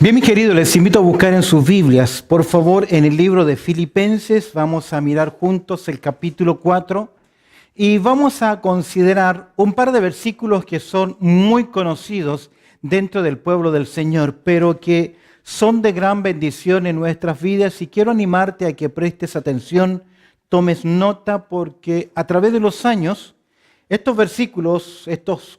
Bien, mis queridos, les invito a buscar en sus Biblias, por favor, en el libro de Filipenses. Vamos a mirar juntos el capítulo 4 y vamos a considerar un par de versículos que son muy conocidos dentro del pueblo del Señor, pero que son de gran bendición en nuestras vidas, y quiero animarte a que prestes atención, tomes nota, porque a través de los años, estos versículos, estos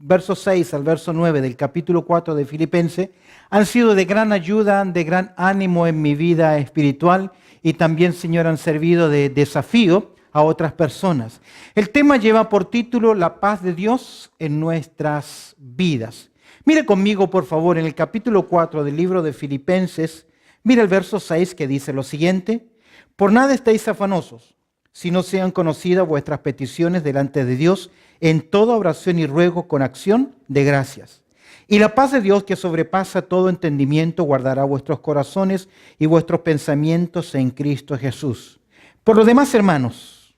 verso 6 al verso 9 del capítulo 4 de Filipenses, han sido de gran ayuda, de gran ánimo en mi vida espiritual, y también, Señor, han servido de desafío a otras personas. El tema lleva por título La paz de Dios en nuestras vidas. Mire conmigo, por favor, en el capítulo 4 del libro de Filipenses, mira el verso 6 que dice lo siguiente: por nada estéis afanosos, si no sean conocidas vuestras peticiones delante de Dios en toda oración y ruego con acción de gracias. Y la paz de Dios, que sobrepasa todo entendimiento, guardará vuestros corazones y vuestros pensamientos en Cristo Jesús. Por lo demás, hermanos,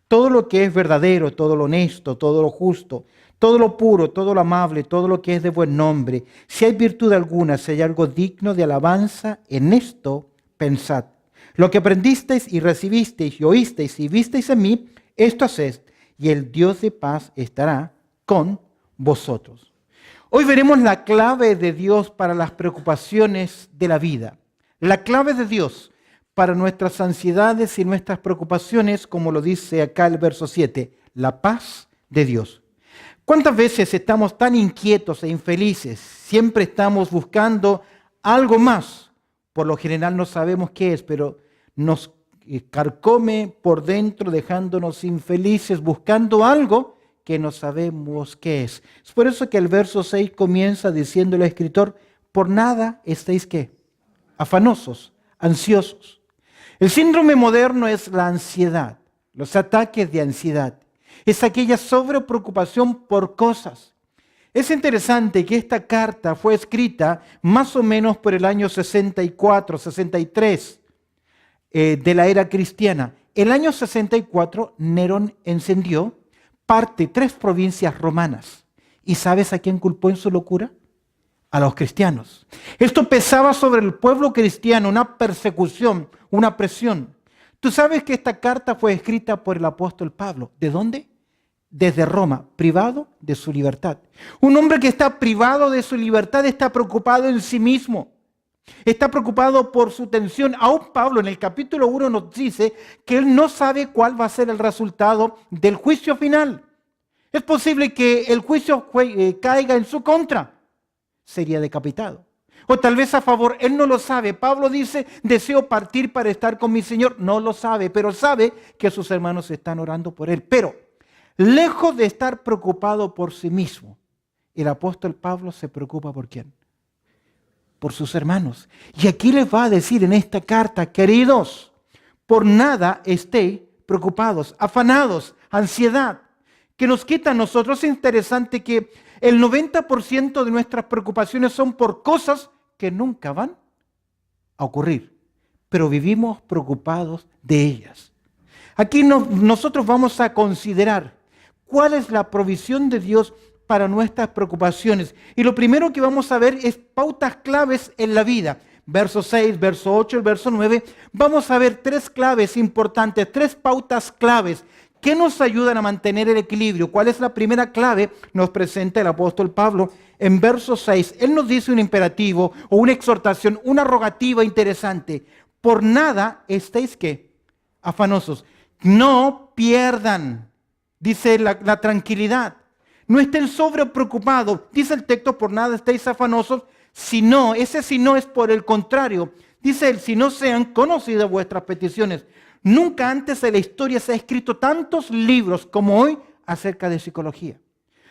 todo lo que es verdadero, todo lo honesto, todo lo justo, todo lo puro, todo lo amable, todo lo que es de buen nombre, si hay virtud alguna, si hay algo digno de alabanza, en esto pensad. Lo que aprendisteis y recibisteis y oísteis y visteis en mí, esto haced, y el Dios de paz estará con vosotros. Hoy veremos la clave de Dios para las preocupaciones de la vida. La clave de Dios para nuestras ansiedades y nuestras preocupaciones, como lo dice acá el verso 7, la paz de Dios. ¿Cuántas veces estamos tan inquietos e infelices? Siempre estamos buscando algo más. Por lo general no sabemos qué es, pero nos carcome por dentro, dejándonos infelices, buscando algo que no sabemos qué es. Es por eso que el verso 6 comienza diciendo el escritor: por nada estéis ¿qué? Afanosos, ansiosos. El síndrome moderno es la ansiedad, los ataques de ansiedad. Es aquella sobrepreocupación por cosas. Es interesante que esta carta fue escrita más o menos por el año 64, 63 de la era cristiana. El año 64, Nerón encendió tres provincias romanas. ¿Y sabes a quién culpó en su locura? A los cristianos. Esto pesaba sobre el pueblo cristiano, una persecución, una presión. Tú sabes que esta carta fue escrita por el apóstol Pablo. ¿De dónde? Desde Roma, privado de su libertad. Un hombre que está privado de su libertad está preocupado en sí mismo. Está preocupado por su tensión. Aún Pablo en el capítulo 1 nos dice que él no sabe cuál va a ser el resultado del juicio final. Es posible que el juicio caiga en su contra. Sería decapitado. O tal vez a favor. Él no lo sabe. Pablo dice: deseo partir para estar con mi Señor. No lo sabe, pero sabe que sus hermanos están orando por él. Pero lejos de estar preocupado por sí mismo, el apóstol Pablo se preocupa ¿por quién? Por sus hermanos. Y aquí les va a decir en esta carta: queridos, por nada estéis preocupados, afanados, ansiedad, que nos quita a nosotros. Es interesante que el 90% de nuestras preocupaciones son por cosas que nunca van a ocurrir, pero vivimos preocupados de ellas. Aquí nosotros vamos a considerar cuál es la provisión de Dios para nuestras preocupaciones. Y lo primero que vamos a ver es pautas claves en la vida. Verso 6, verso 8, el verso 9. Vamos a ver tres claves importantes, tres pautas claves que nos ayudan a mantener el equilibrio. ¿Cuál es la primera clave? Nos presenta el apóstol Pablo en verso 6. Él nos dice un imperativo o una exhortación, una rogativa interesante. Por nada estéis ¿qué? Afanosos. No pierdan, dice la tranquilidad. No estén sobrepreocupados. Dice el texto: por nada estéis afanosos, sino, ese sino es por el contrario. Dice él: si no sean conocidas vuestras peticiones. Nunca antes en la historia se ha escrito tantos libros como hoy acerca de psicología.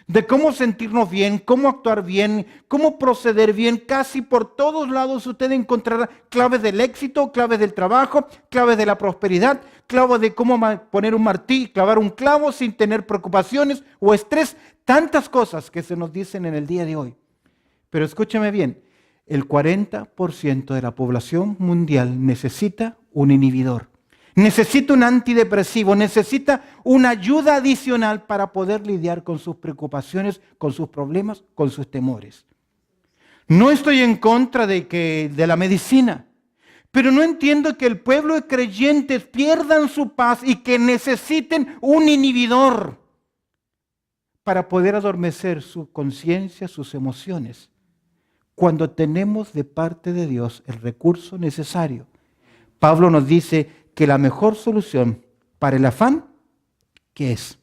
De cómo sentirnos bien, cómo actuar bien, cómo proceder bien. Casi por todos lados usted encontrará claves del éxito, claves del trabajo, claves de la prosperidad, claves de cómo poner un martillo, clavar un clavo sin tener preocupaciones o estrés. Tantas cosas que se nos dicen en el día de hoy. Pero escúcheme bien, el 40% de la población mundial necesita un inhibidor. Necesita un antidepresivo, necesita una ayuda adicional para poder lidiar con sus preocupaciones, con sus problemas, con sus temores. No estoy en contra de la medicina, pero no entiendo que el pueblo de creyentes pierdan su paz y que necesiten un inhibidor para poder adormecer su conciencia, sus emociones, cuando tenemos de parte de Dios el recurso necesario. Pablo nos dice que la mejor solución para el afán, ¿qué es?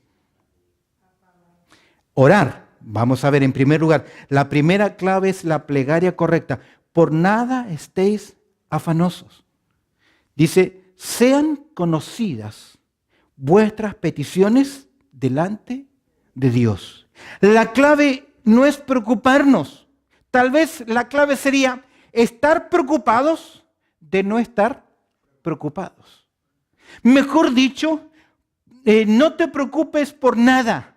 Orar. Vamos a ver, en primer lugar, la primera clave es la plegaria correcta. Por nada estéis afanosos. Dice, sean conocidas vuestras peticiones delante de Dios. La clave no es preocuparnos. Tal vez la clave sería estar preocupados de no estar preocupados. Mejor dicho, no te preocupes por nada,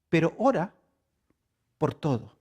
pero ora por todo.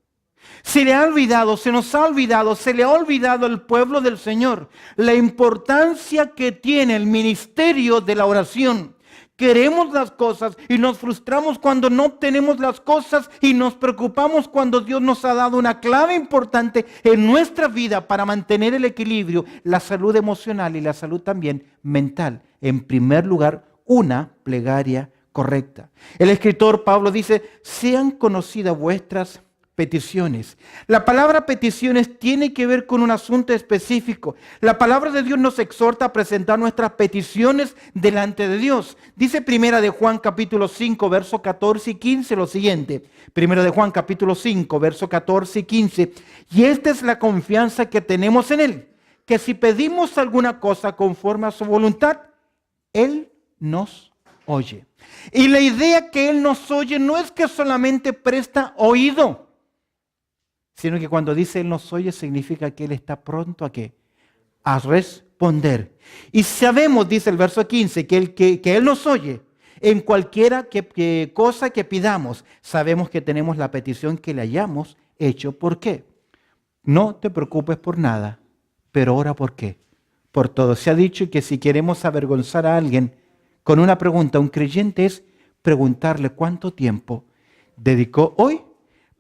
Se le ha olvidado, se nos ha olvidado, se le ha olvidado al pueblo del Señor la importancia que tiene el ministerio de la oración. Queremos las cosas y nos frustramos cuando no obtenemos las cosas y nos preocupamos cuando Dios nos ha dado una clave importante en nuestra vida para mantener el equilibrio, la salud emocional y la salud también mental. En primer lugar, una plegaria correcta. El escritor Pablo dice, sean conocidas vuestras peticiones. La palabra peticiones tiene que ver con un asunto específico. La palabra de Dios nos exhorta a presentar nuestras peticiones delante de Dios. Dice Primera de Juan capítulo 5, verso 14 y 15 lo siguiente. Primera de Juan capítulo 5, verso 14 y 15. Y esta es la confianza que tenemos en Él, que si pedimos alguna cosa conforme a su voluntad, Él nos oye. Y la idea que Él nos oye no es que solamente presta oído, sino que cuando dice Él nos oye significa que Él está pronto ¿a qué? A responder. Y sabemos, dice el verso 15, que Él nos oye en cualquiera cosa que pidamos. Sabemos que tenemos la petición que le hayamos hecho. ¿Por qué? No te preocupes por nada, pero ora por qué. Por todo. Se ha dicho que si queremos avergonzar a alguien con una pregunta, un creyente es preguntarle cuánto tiempo dedicó hoy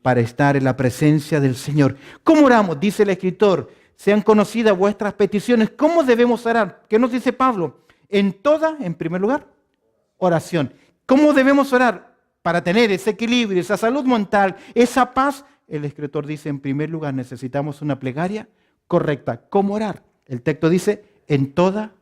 para estar en la presencia del Señor. ¿Cómo oramos? Dice el escritor, sean conocidas vuestras peticiones. ¿Cómo debemos orar? ¿Qué nos dice Pablo? En primer lugar, oración. ¿Cómo debemos orar? Para tener ese equilibrio, esa salud mental, esa paz. El escritor dice, en primer lugar, necesitamos una plegaria correcta. ¿Cómo orar? El texto dice, en toda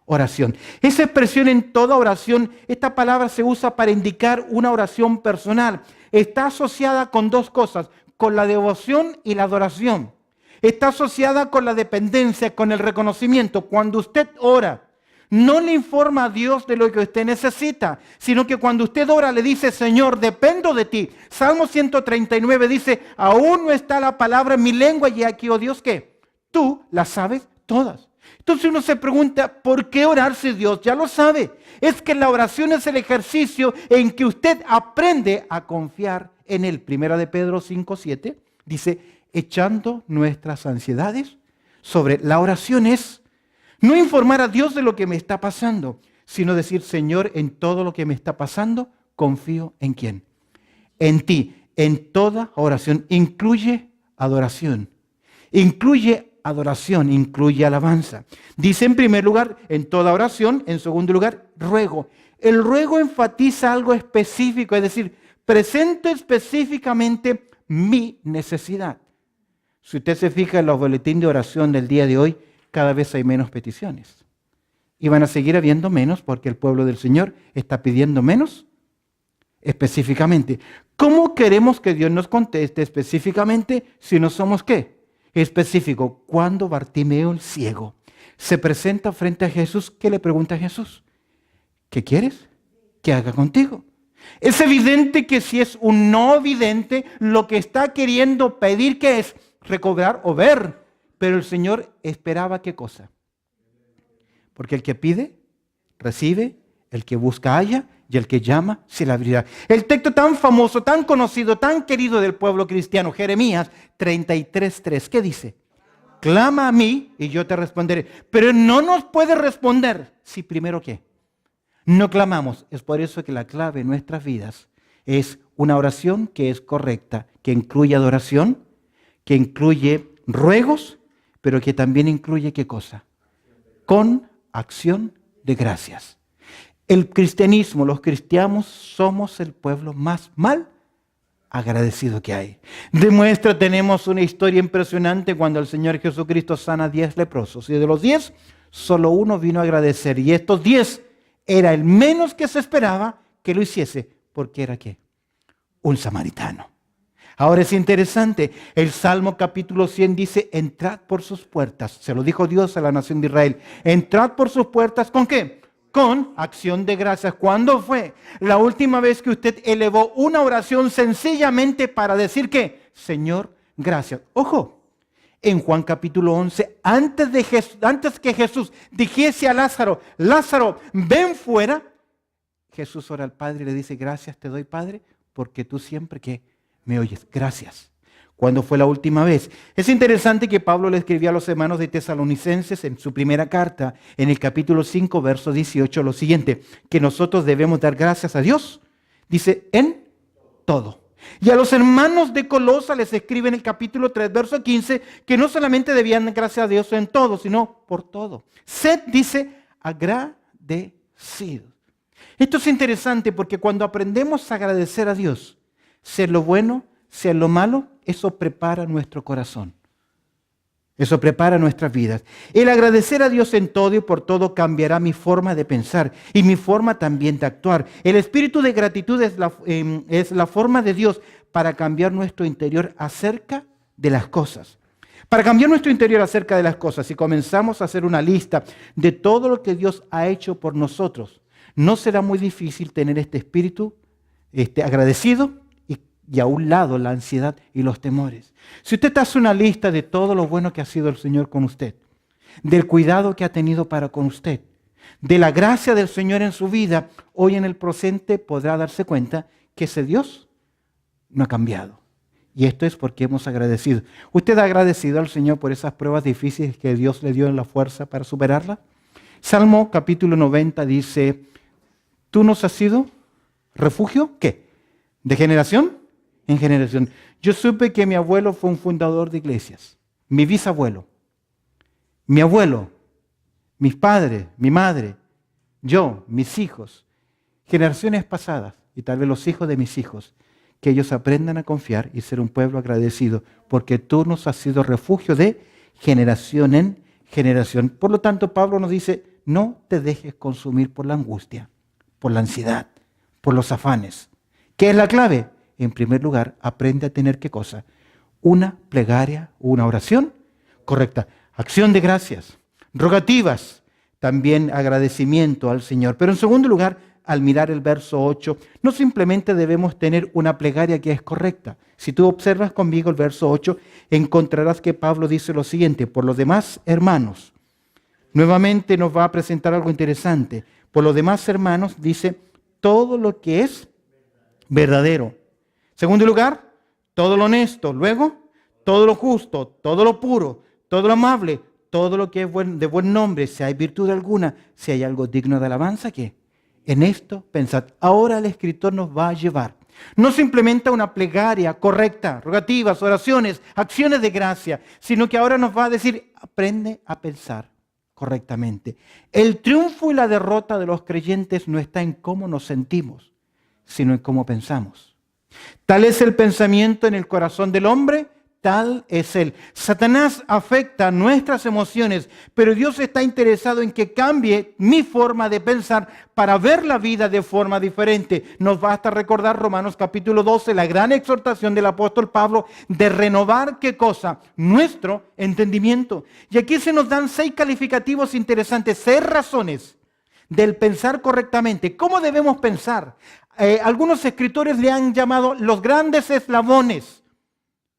oración. Esa expresión en toda oración, esta palabra se usa para indicar una oración personal. Está asociada con dos cosas, con la devoción y la adoración. Está asociada con la dependencia, con el reconocimiento. Cuando usted ora, no le informa a Dios de lo que usted necesita, sino que cuando usted ora le dice, Señor, dependo de ti. Salmo 139 dice, aún no está la palabra en mi lengua y aquí, oh Dios, ¿qué? Tú las sabes todas. Entonces uno se pregunta, ¿por qué orar si Dios ya lo sabe? Es que la oración es el ejercicio en que usted aprende a confiar en Él. Primera de Pedro 5:7 dice, echando nuestras ansiedades sobre la oración es no informar a Dios de lo que me está pasando, sino decir, Señor, en todo lo que me está pasando, confío en ¿quién? En ti. En toda oración incluye adoración, incluye adoración, incluye alabanza. Dice en primer lugar, en toda oración. En segundo lugar, ruego. El ruego enfatiza algo específico, es decir, presento específicamente mi necesidad. Si usted se fija en los boletines de oración del día de hoy, cada vez hay menos peticiones. Y van a seguir habiendo menos porque el pueblo del Señor está pidiendo menos específicamente. ¿Cómo queremos que Dios nos conteste específicamente si no somos qué? Específico. Cuando Bartimeo el ciego se presenta frente a Jesús, ¿qué le pregunta a Jesús? ¿Qué quieres que haga contigo? Es evidente que si es un no vidente, lo que está queriendo pedir que es recobrar o ver. Pero el Señor esperaba ¿qué cosa? Porque el que pide, recibe, el que busca halla y el que llama se le abrirá. El texto tan famoso, tan conocido, tan querido del pueblo cristiano, Jeremías 33:3, ¿qué dice? Clama a mí y yo te responderé. Pero no nos puede responder si primero ¿qué? No clamamos. Es por eso que la clave en nuestras vidas es una oración que es correcta, que incluye adoración, que incluye ruegos, pero que también incluye ¿qué cosa? Con acción de gracias. El cristianismo, los cristianos somos el pueblo más mal agradecido que hay. Demuestra, tenemos una historia impresionante cuando el Señor Jesucristo sana a 10 leprosos. Y de los 10, solo uno vino a agradecer. Y estos 10 era el menos que se esperaba que lo hiciese. Porque era ¿qué? Un samaritano. Ahora es interesante, el Salmo capítulo 100 dice, entrad por sus puertas. Se lo dijo Dios a la nación de Israel. Entrad por sus puertas, ¿con qué? Con acción de gracias. ¿Cuándo fue la última vez que usted elevó una oración sencillamente para decir que, Señor, gracias? Ojo, en Juan capítulo 11, antes que Jesús dijese a Lázaro, Lázaro, ven fuera, Jesús ora al Padre y le dice, gracias te doy, Padre, porque tú siempre que me oyes. Gracias. ¿Cuándo fue la última vez? Es interesante que Pablo le escribió a los hermanos de Tesalonicenses en su primera carta, en el capítulo 5, verso 18, lo siguiente, que nosotros debemos dar gracias a Dios. Dice, en todo. Y a los hermanos de Colosa les escribe en el capítulo 3, verso 15, que no solamente debían dar gracias a Dios en todo, sino por todo. Sed, dice, agradecidos. Esto es interesante porque cuando aprendemos a agradecer a Dios, sea lo bueno, sea lo malo, eso prepara nuestro corazón. Eso prepara nuestras vidas. El agradecer a Dios en todo y por todo cambiará mi forma de pensar y mi forma también de actuar. El espíritu de gratitud es la forma de Dios para cambiar nuestro interior acerca de las cosas. Para cambiar nuestro interior acerca de las cosas, si comenzamos a hacer una lista de todo lo que Dios ha hecho por nosotros, no será muy difícil tener este espíritu agradecido y a un lado la ansiedad y los temores. Si usted hace una lista de todo lo bueno que ha sido el Señor con usted, del cuidado que ha tenido para con usted, de la gracia del Señor en su vida, hoy en el presente podrá darse cuenta que ese Dios no ha cambiado. Y esto es porque hemos agradecido. ¿Usted ha agradecido al Señor por esas pruebas difíciles que Dios le dio en la fuerza para superarla? Salmo capítulo 90 dice, ¿tú nos has sido refugio? ¿Qué? ¿De generación en generación? Yo supe que mi abuelo fue un fundador de iglesias, mi bisabuelo, mi abuelo, mis padres, mi madre, yo, mis hijos, generaciones pasadas y tal vez los hijos de mis hijos, que ellos aprendan a confiar y ser un pueblo agradecido, porque tú nos has sido refugio de generación en generación. Por lo tanto, Pablo nos dice, no te dejes consumir por la angustia, por la ansiedad, por los afanes. ¿Qué es la clave? En primer lugar, aprende a tener ¿qué cosa? Una plegaria, una oración correcta. Acción de gracias, rogativas, también agradecimiento al Señor. Pero en segundo lugar, al mirar el verso 8, no simplemente debemos tener una plegaria que es correcta. Si tú observas conmigo el verso 8, encontrarás que Pablo dice lo siguiente, por los demás hermanos. Nuevamente nos va a presentar algo interesante. Por los demás hermanos dice todo lo que es verdadero. Segundo lugar, todo lo honesto. Luego, todo lo justo, todo lo puro, todo lo amable, todo lo que es de buen nombre. Si hay virtud alguna, si hay algo digno de alabanza, ¿qué? En esto pensad. Ahora el escritor nos va a llevar no simplemente a una plegaria correcta, rogativas, oraciones, acciones de gracia, sino que ahora nos va a decir, aprende a pensar correctamente. El triunfo y la derrota de los creyentes no está en cómo nos sentimos, sino en cómo pensamos. Tal es el pensamiento en el corazón del hombre, tal es él. Satanás afecta nuestras emociones, pero Dios está interesado en que cambie mi forma de pensar para ver la vida de forma diferente. Nos basta recordar Romanos capítulo 12, la gran exhortación del apóstol Pablo de renovar, ¿qué cosa? Nuestro entendimiento. Y aquí se nos dan 6 calificativos interesantes, 6 razones del pensar correctamente. ¿Cómo debemos pensar? Algunos escritores le han llamado los grandes eslabones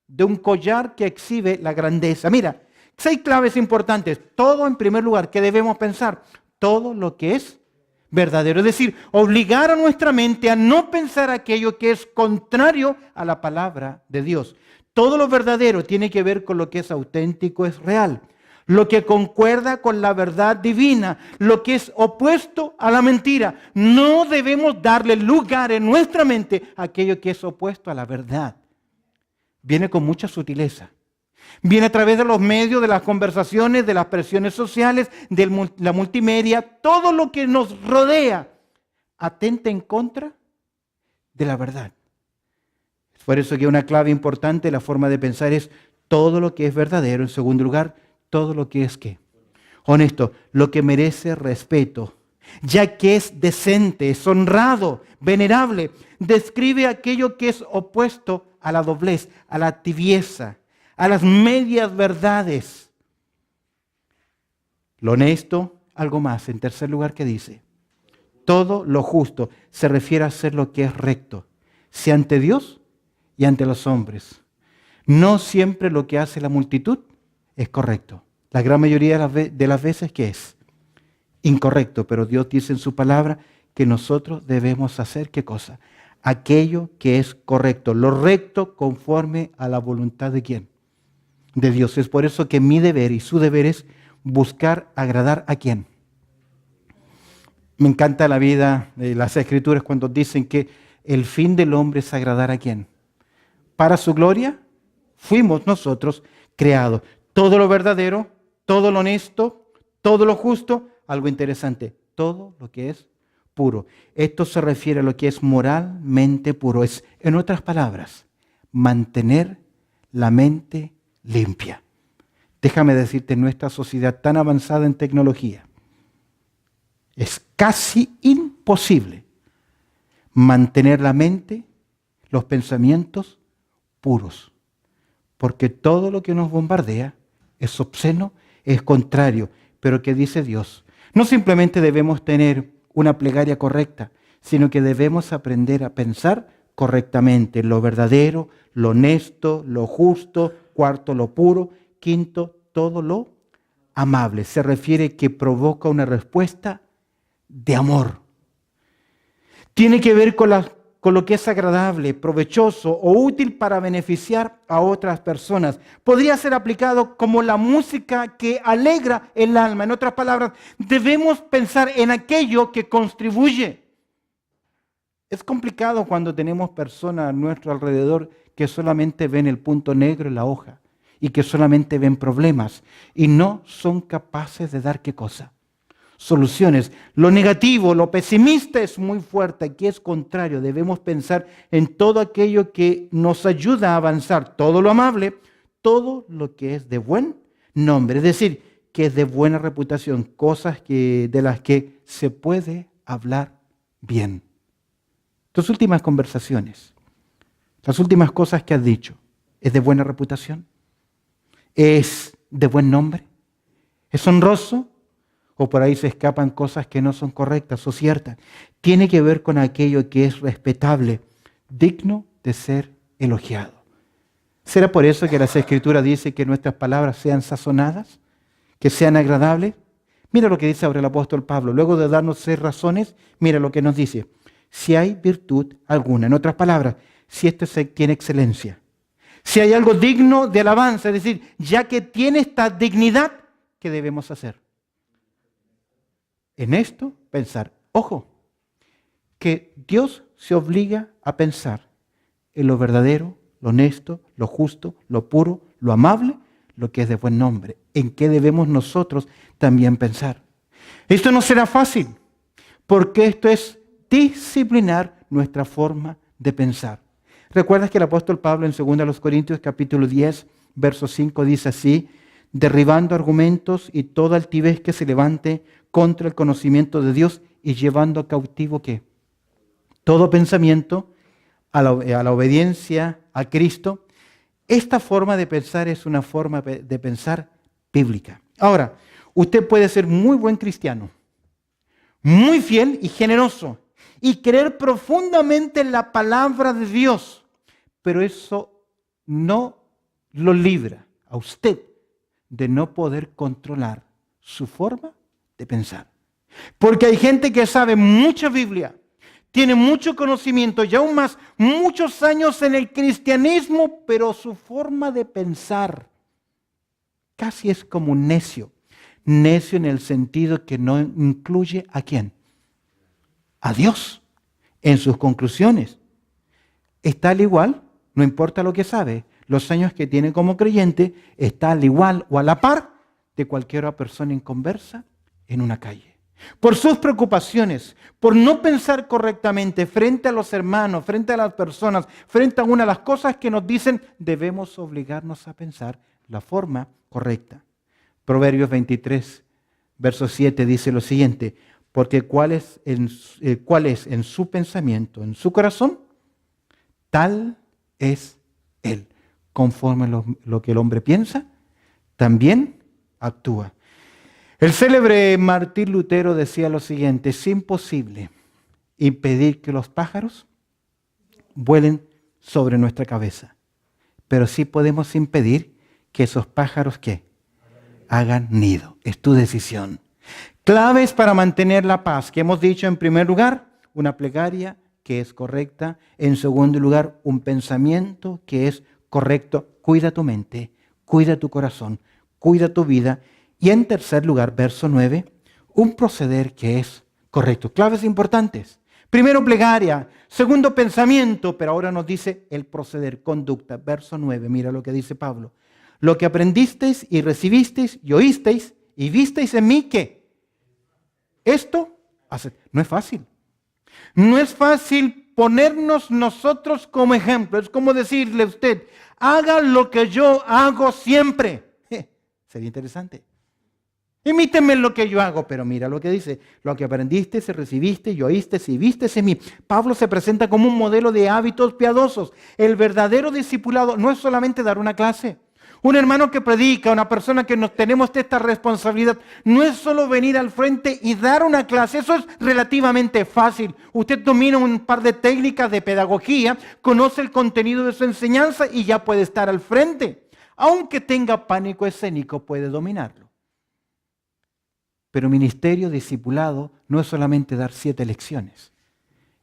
de un collar que exhibe la grandeza. Mira, 6 claves importantes. Todo en primer lugar, ¿qué debemos pensar? Todo lo que es verdadero. Es decir, obligar a nuestra mente a no pensar aquello que es contrario a la palabra de Dios. Todo lo verdadero tiene que ver con lo que es auténtico, es real. Lo que concuerda con la verdad divina, lo que es opuesto a la mentira. No debemos darle lugar en nuestra mente a aquello que es opuesto a la verdad. Viene con mucha sutileza. Viene a través de los medios, de las conversaciones, de las presiones sociales, de la multimedia, todo lo que nos rodea atenta en contra de la verdad. Es por eso que una clave importante de la forma de pensar es todo lo que es verdadero. En segundo lugar, todo lo que es ¿qué? Honesto, lo que merece respeto, ya que es decente, es honrado, venerable. Describe aquello que es opuesto a la doblez, a la tibieza, a las medias verdades. Lo honesto, algo más. En tercer lugar, ¿qué dice? Todo lo justo se refiere a hacer lo que es recto, sea ante Dios y ante los hombres. No siempre lo que hace la multitud es correcto. La gran mayoría de las veces, ¿qué es? Incorrecto, pero Dios dice en su palabra que nosotros debemos hacer ¿qué cosa? Aquello que es correcto, lo recto conforme a la voluntad de ¿quién? De Dios. Es por eso que mi deber y su deber es buscar agradar a ¿quién? Me encanta la vida de las Escrituras cuando dicen que el fin del hombre es agradar a ¿quién? Para su gloria fuimos nosotros creados. Todo lo verdadero, todo lo honesto, todo lo justo, algo interesante, todo lo que es puro. Esto se refiere a lo que es moralmente puro. Es, en otras palabras, mantener la mente limpia. Déjame decirte, en nuestra sociedad tan avanzada en tecnología, es casi imposible mantener la mente, los pensamientos puros, porque todo lo que nos bombardea es obsceno, es contrario. Pero ¿qué dice Dios? No simplemente debemos tener una plegaria correcta, sino que debemos aprender a pensar correctamente lo verdadero, lo honesto, lo justo, cuarto, lo puro, quinto, todo lo amable. Se refiere que provoca una respuesta de amor. Tiene que ver con lo que es agradable, provechoso o útil para beneficiar a otras personas. Podría ser aplicado como la música que alegra el alma. En otras palabras, debemos pensar en aquello que contribuye. Es complicado cuando tenemos personas a nuestro alrededor que solamente ven el punto negro en la hoja y que solamente ven problemas y no son capaces de dar ¿qué cosa? Soluciones. Lo negativo, lo pesimista es muy fuerte. Aquí es contrario. Debemos pensar en todo aquello que nos ayuda a avanzar. Todo lo amable, todo lo que es de buen nombre. Es decir, que es de buena reputación. Cosas de las que se puede hablar bien. Tus últimas conversaciones, las últimas cosas que has dicho, ¿es de buena reputación? ¿Es de buen nombre? ¿Es honroso? ¿O por ahí se escapan cosas que no son correctas o ciertas? Tiene que ver con aquello que es respetable, digno de ser elogiado. ¿Será por eso que las Escrituras dicen que nuestras palabras sean sazonadas, que sean agradables? Mira lo que dice ahora el apóstol Pablo. Luego de darnos 6 razones, mira lo que nos dice. Si hay virtud alguna, en otras palabras, si esto tiene excelencia, si hay algo digno de alabanza, es decir, ya que tiene esta dignidad, ¿qué debemos hacer? En esto, pensar. Ojo, que Dios se obliga a pensar en lo verdadero, lo honesto, lo justo, lo puro, lo amable, lo que es de buen nombre. ¿En qué debemos nosotros también pensar? Esto no será fácil, porque esto es disciplinar nuestra forma de pensar. ¿Recuerdas que el apóstol Pablo en 2 Corintios capítulo 10, verso 5 dice así? Derribando argumentos y toda altivez que se levante contra el conocimiento de Dios y llevando cautivo ¿qué? Todo pensamiento a la obediencia a Cristo. Esta forma de pensar es una forma de pensar bíblica. Ahora, usted puede ser muy buen cristiano, muy fiel y generoso, y creer profundamente en la palabra de Dios, pero eso no lo libra a usted de no poder controlar su forma de pensar. Porque hay gente que sabe mucha Biblia, tiene mucho conocimiento y aún más muchos años en el cristianismo, pero su forma de pensar casi es como un necio. Necio en el sentido que no incluye ¿a quién? A Dios en sus conclusiones. Está al igual, no importa lo que sabe, los años que tiene como creyente, está al igual o a la par de cualquier otra persona inconversa en una calle. Por sus preocupaciones, por no pensar correctamente frente a los hermanos, frente a las personas, frente a una de las cosas que nos dicen, debemos obligarnos a pensar la forma correcta. Proverbios 23, verso 7 dice lo siguiente, porque cuál es en su pensamiento, en su corazón, tal es él. Conforme lo que el hombre piensa, también actúa. El célebre Martín Lutero decía lo siguiente, es imposible impedir que los pájaros vuelen sobre nuestra cabeza, pero sí podemos impedir que esos pájaros, ¿qué? Hagan nido. Es tu decisión. Claves para mantener la paz, que hemos dicho en primer lugar, una plegaria que es correcta. En segundo lugar, un pensamiento que es correcto. Cuida tu mente, cuida tu corazón, cuida tu vida. Y en tercer lugar, verso 9, un proceder que es correcto. Claves importantes. Primero, plegaria. Segundo, pensamiento. Pero ahora nos dice el proceder, conducta. Verso 9, mira lo que dice Pablo. Lo que aprendisteis y recibisteis y oísteis y visteis en mí, ¿qué? Esto no es fácil. No es fácil ponernos nosotros como ejemplo. Es como decirle a usted, haga lo que yo hago siempre. Sería interesante. Imíteme lo que yo hago, pero mira lo que dice, lo que aprendiste, se recibiste y oíste y viste en mí. Pablo se presenta como un modelo de hábitos piadosos. El verdadero discipulado no es solamente dar una clase. Un hermano que predica, una persona que nos tenemos esta responsabilidad, no es solo venir al frente y dar una clase, eso es relativamente fácil. Usted domina un par de técnicas de pedagogía, conoce el contenido de su enseñanza y ya puede estar al frente. Aunque tenga pánico escénico, puede dominarlo. Pero ministerio discipulado no es solamente dar 7 lecciones,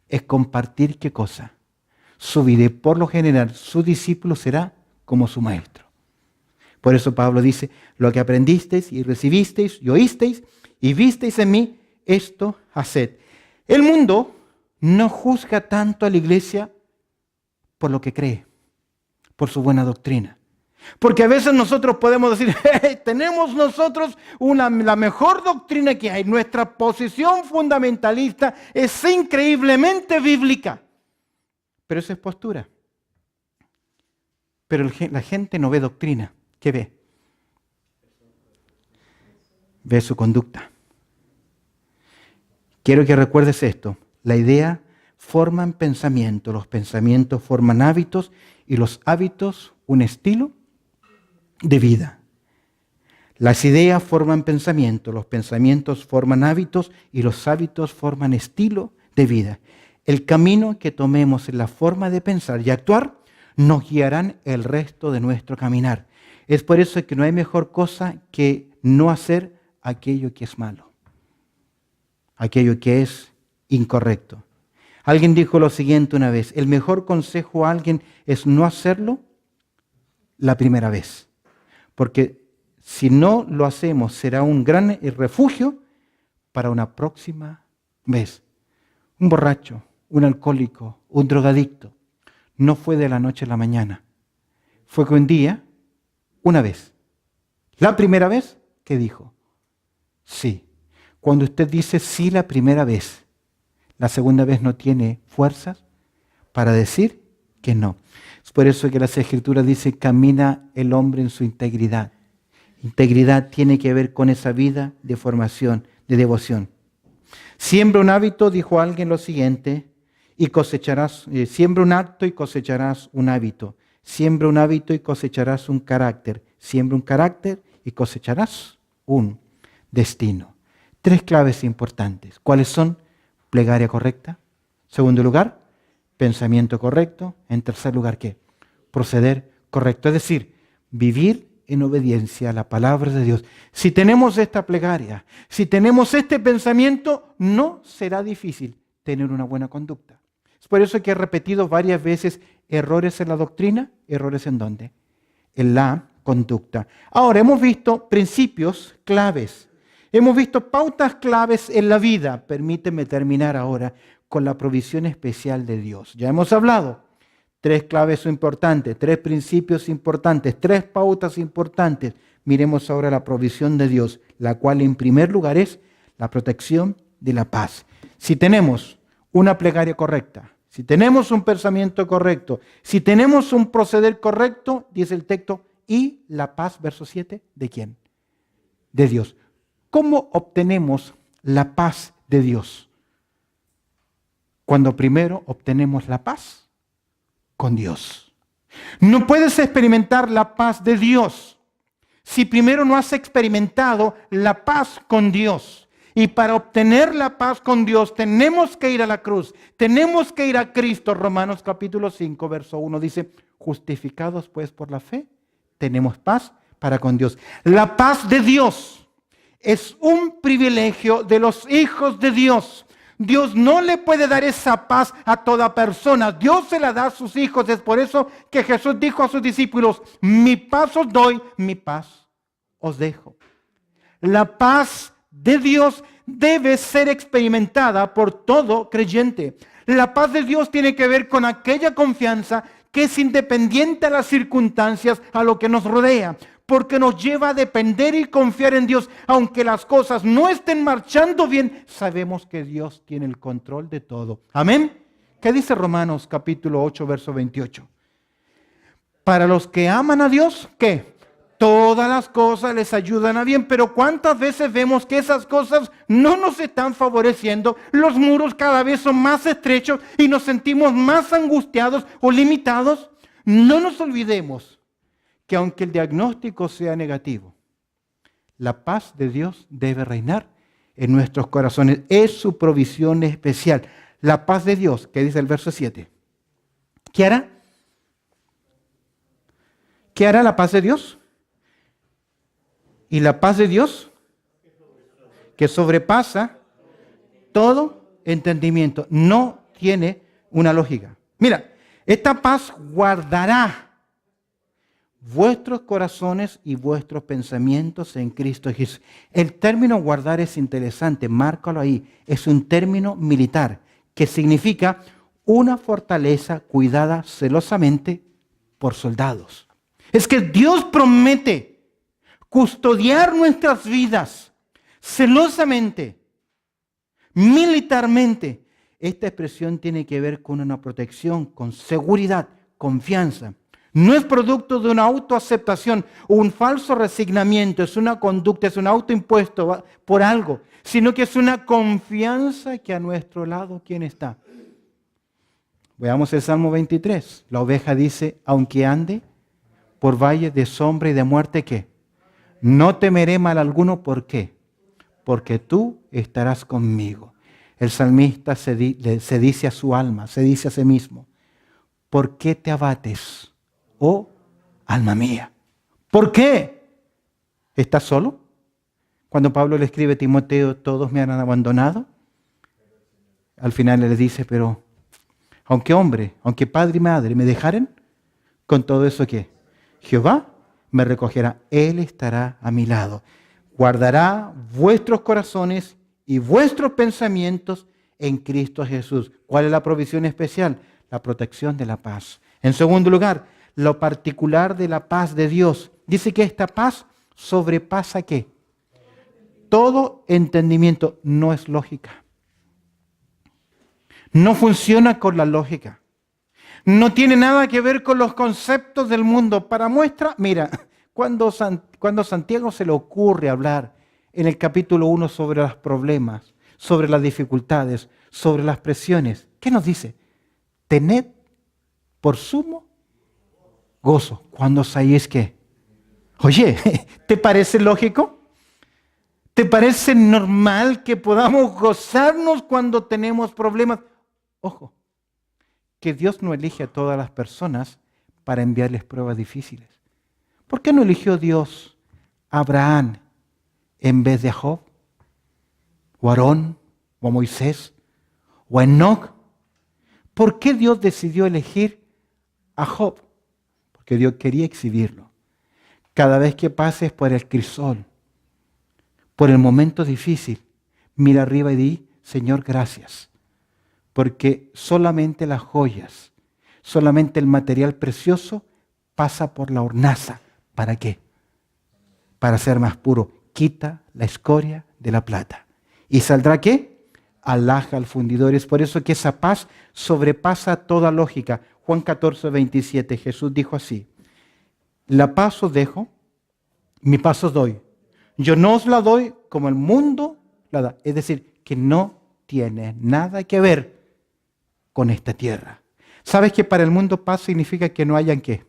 es compartir ¿qué cosa? Su vida y por lo general su discípulo será como su maestro. Por eso Pablo dice, lo que aprendisteis y recibisteis y oísteis y visteis en mí, esto haced. El mundo no juzga tanto a la iglesia por lo que cree, por su buena doctrina. Porque a veces nosotros podemos decir, tenemos nosotros la mejor doctrina que hay. Nuestra posición fundamentalista es increíblemente bíblica. Pero esa es postura. Pero la gente no ve doctrina. ¿Qué ve? Ve su conducta. Quiero que recuerdes esto. La idea forma pensamiento, los pensamientos forman hábitos y los hábitos un estilo de vida. Las ideas forman pensamiento, los pensamientos forman hábitos y los hábitos forman estilo de vida. El camino que tomemos en la forma de pensar y actuar nos guiarán el resto de nuestro caminar. Es por eso que no hay mejor cosa que no hacer aquello que es malo, aquello que es incorrecto. Alguien dijo lo siguiente una vez, el mejor consejo a alguien es no hacerlo la primera vez, porque si no lo hacemos será un gran refugio para una próxima vez. Un borracho, un alcohólico, un drogadicto, no fue de la noche a la mañana, fue que un día, una vez, la primera vez, ¿qué dijo? Sí. Cuando usted dice sí la primera vez, la segunda vez no tiene fuerzas para decir que no. Es por eso que las Escrituras dicen, camina el hombre en su integridad. Integridad tiene que ver con esa vida de formación, de devoción. Siembra un hábito, dijo alguien lo siguiente, y cosecharás, siembra un acto y cosecharás un hábito. Siembra un hábito y cosecharás un carácter. Siembra un carácter y cosecharás un destino. 3 claves importantes. ¿Cuáles son? Plegaria correcta. Segundo lugar, pensamiento correcto. En tercer lugar, ¿qué? Proceder correcto. Es decir, vivir en obediencia a la palabra de Dios. Si tenemos esta plegaria, si tenemos este pensamiento, no será difícil tener una buena conducta. Es por eso que he repetido varias veces errores en la doctrina, errores en ¿dónde? En la conducta. Ahora, hemos visto principios claves. Hemos visto pautas claves en la vida. Permíteme terminar ahora con la provisión especial de Dios. Ya hemos hablado tres claves importantes, tres principios importantes, tres pautas importantes. Miremos ahora la provisión de Dios, la cual en primer lugar es la protección de la paz. Si tenemos una plegaria correcta, si tenemos un pensamiento correcto, si tenemos un proceder correcto, dice el texto, y la paz, verso 7, ¿de quién? De Dios. ¿Cómo obtenemos la paz de Dios? Cuando primero obtenemos la paz con Dios. No puedes experimentar la paz de Dios si primero no has experimentado la paz con Dios. Y para obtener la paz con Dios tenemos que ir a la cruz, tenemos que ir a Cristo. Romanos capítulo 5, verso 1 dice, justificados pues por la fe, tenemos paz para con Dios. La paz de Dios es un privilegio de los hijos de Dios. Dios no le puede dar esa paz a toda persona. Dios se la da a sus hijos. Es por eso que Jesús dijo a sus discípulos, mi paz os doy, mi paz os dejo. La paz de Dios debe ser experimentada por todo creyente. La paz de Dios tiene que ver con aquella confianza que es independiente a las circunstancias, a lo que nos rodea, porque nos lleva a depender y confiar en Dios. Aunque las cosas no estén marchando bien, sabemos que Dios tiene el control de todo. Amén. ¿Qué dice Romanos capítulo 8, verso 28? Para los que aman a Dios, ¿qué? Todas las cosas les ayudan a bien, pero ¿cuántas veces vemos que esas cosas no nos están favoreciendo? Los muros cada vez son más estrechos y nos sentimos más angustiados o limitados. No nos olvidemos que aunque el diagnóstico sea negativo, la paz de Dios debe reinar en nuestros corazones. Es su provisión especial. La paz de Dios, que dice el verso 7. ¿Qué hará? ¿Qué hará la paz de Dios? Y la paz de Dios, que sobrepasa todo entendimiento, no tiene una lógica. Mira, esta paz guardará vuestros corazones y vuestros pensamientos en Cristo Jesús. El término guardar es interesante, márcalo ahí. Es un término militar que significa una fortaleza cuidada celosamente por soldados. Es que Dios promete custodiar nuestras vidas celosamente, militarmente. Esta expresión tiene que ver con una protección, con seguridad, confianza. No es producto de una autoaceptación o un falso resignamiento, es una conducta, es un autoimpuesto por algo, sino que es una confianza que a nuestro lado, ¿quién está? Veamos el Salmo 23. La oveja dice, aunque ande por valle de sombra y de muerte, ¿qué? No temeré mal alguno, ¿por qué? Porque tú estarás conmigo. El salmista se dice a su alma, se dice a sí mismo, ¿por qué te abates, oh alma mía? ¿Por qué? ¿Estás solo? Cuando Pablo le escribe a Timoteo, todos me han abandonado. Al final le dice, pero aunque padre y madre me dejaren, con todo eso, ¿qué? Jehová me recogerá, Él estará a mi lado. Guardará vuestros corazones y vuestros pensamientos en Cristo Jesús. ¿Cuál es la provisión especial? La protección de la paz. En segundo lugar, lo particular de la paz de Dios. Dice que esta paz sobrepasa ¿qué? Todo entendimiento. No es lógica. No funciona con la lógica. No tiene nada que ver con los conceptos del mundo. Para muestra, mira, cuando Santiago se le ocurre hablar en el capítulo 1 sobre los problemas, sobre las dificultades, sobre las presiones, ¿qué nos dice? Tened por sumo gozo cuando sabéis que. Oye, ¿te parece lógico? ¿Te parece normal que podamos gozarnos cuando tenemos problemas? Ojo, que Dios no elige a todas las personas para enviarles pruebas difíciles. ¿Por qué no eligió Dios a Abraham en vez de a Job? ¿O a Aarón? ¿O a Moisés? ¿O a Enoc? ¿Por qué Dios decidió elegir a Job? Porque Dios quería exhibirlo. Cada vez que pases por el crisol, por el momento difícil, mira arriba y di, Señor, gracias. Porque solamente las joyas, Solamente el material precioso pasa por la hornaza. ¿Para qué? Para ser más puro. Quita la escoria de la plata. ¿Y saldrá qué? Alhaja al fundidor. Es por eso que esa paz sobrepasa toda lógica. Juan 14, 27, Jesús dijo así: la paz os dejo, mi paz os doy. Yo no os la doy como el mundo la da. Es decir, que no tiene nada que ver con esta tierra. ¿Sabes que para el mundo paz significa que no hayan qué?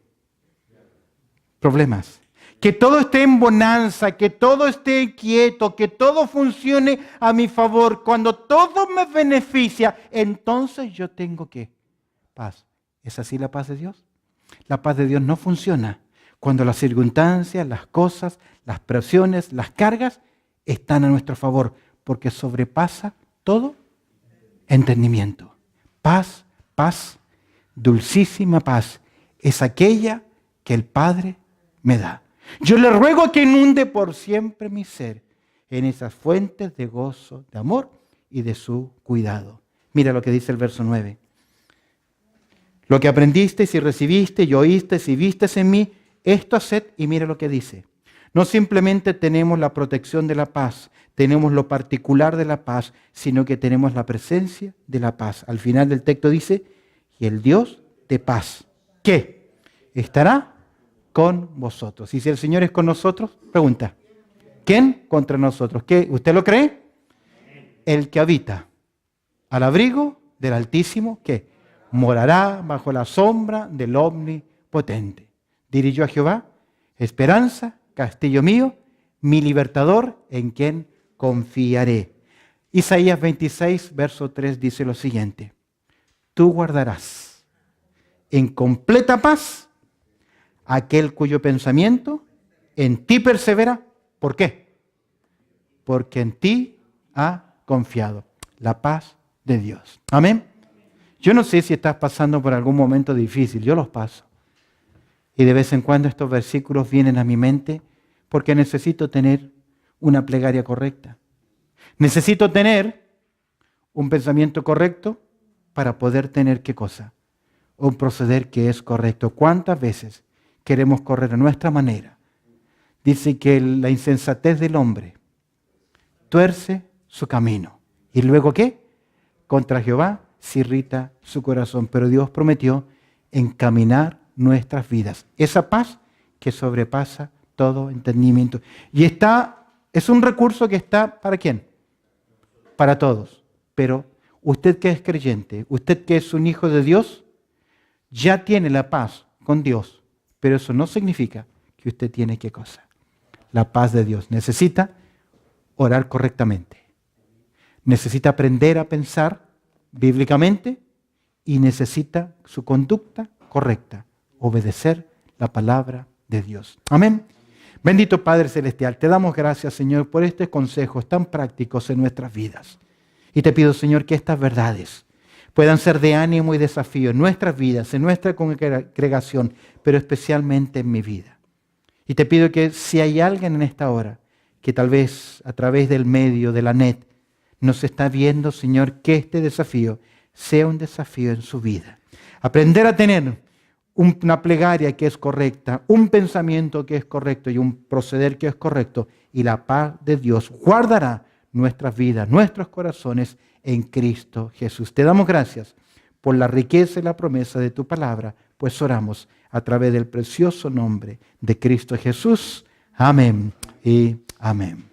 Problemas. Que todo esté en bonanza, que todo esté quieto, que todo funcione a mi favor. Cuando todo me beneficia, entonces yo tengo ¿qué? Paz. ¿Es así la paz de Dios? La paz de Dios no funciona cuando las circunstancias, las cosas, las presiones, las cargas están a nuestro favor, porque sobrepasa todo entendimiento. Paz, paz, dulcísima paz, es aquella que el Padre me da. Yo le ruego que inunde por siempre mi ser en esas fuentes de gozo, de amor y de su cuidado. Mira lo que dice el verso 9. Lo que aprendisteis y recibisteis y oísteis y visteis en mí, esto haced, y mira lo que dice. No simplemente tenemos la protección de la paz, tenemos lo particular de la paz, sino que tenemos la presencia de la paz. Al final del texto dice, y el Dios de paz, ¿qué? Estará con vosotros. Y si el Señor es con nosotros, pregunta, ¿quién contra nosotros? ¿Qué? ¿Usted lo cree? El que habita al abrigo del Altísimo, ¿qué? Morará bajo la sombra del Omnipotente. Diré yo a Jehová, esperanza, castillo mío, mi libertador, en quien confiaré. Isaías 26, verso 3 dice lo siguiente: tú guardarás en completa paz aquel cuyo pensamiento en ti persevera. ¿Por qué? Porque en ti ha confiado. La paz de Dios. Amén. Yo no sé si estás pasando por algún momento difícil, yo los paso. Y de vez en cuando estos versículos vienen a mi mente porque necesito tener una plegaria correcta. Necesito tener un pensamiento correcto para poder tener ¿qué cosa? Un proceder que es correcto. ¿Cuántas veces queremos correr a nuestra manera? Dice que la insensatez del hombre tuerce su camino. ¿Y luego qué? Contra Jehová se irrita su corazón. Pero Dios prometió encaminar nuestras vidas. Esa paz que sobrepasa todo entendimiento. Y es un recurso que está ¿para quién? Para todos. Pero usted que es creyente, usted que es un hijo de Dios, ya tiene la paz con Dios. Pero eso no significa que usted tiene ¿qué cosa? La paz de Dios. Necesita orar correctamente. Necesita aprender a pensar bíblicamente y necesita su conducta correcta. Obedecer la palabra de Dios. Amén. Bendito Padre Celestial, te damos gracias, Señor, por estos consejos tan prácticos en nuestras vidas. Y te pido, Señor, que estas verdades puedan ser de ánimo y desafío en nuestras vidas, en nuestra congregación, pero especialmente en mi vida. Y te pido que si hay alguien en esta hora que tal vez a través del medio, de la net, nos está viendo, Señor, que este desafío sea un desafío en su vida. Aprender a tener una plegaria que es correcta, un pensamiento que es correcto y un proceder que es correcto, y la paz de Dios guardará nuestras vidas, nuestros corazones en Cristo Jesús. Te damos gracias por la riqueza y la promesa de tu palabra, pues oramos a través del precioso nombre de Cristo Jesús. Amén y amén.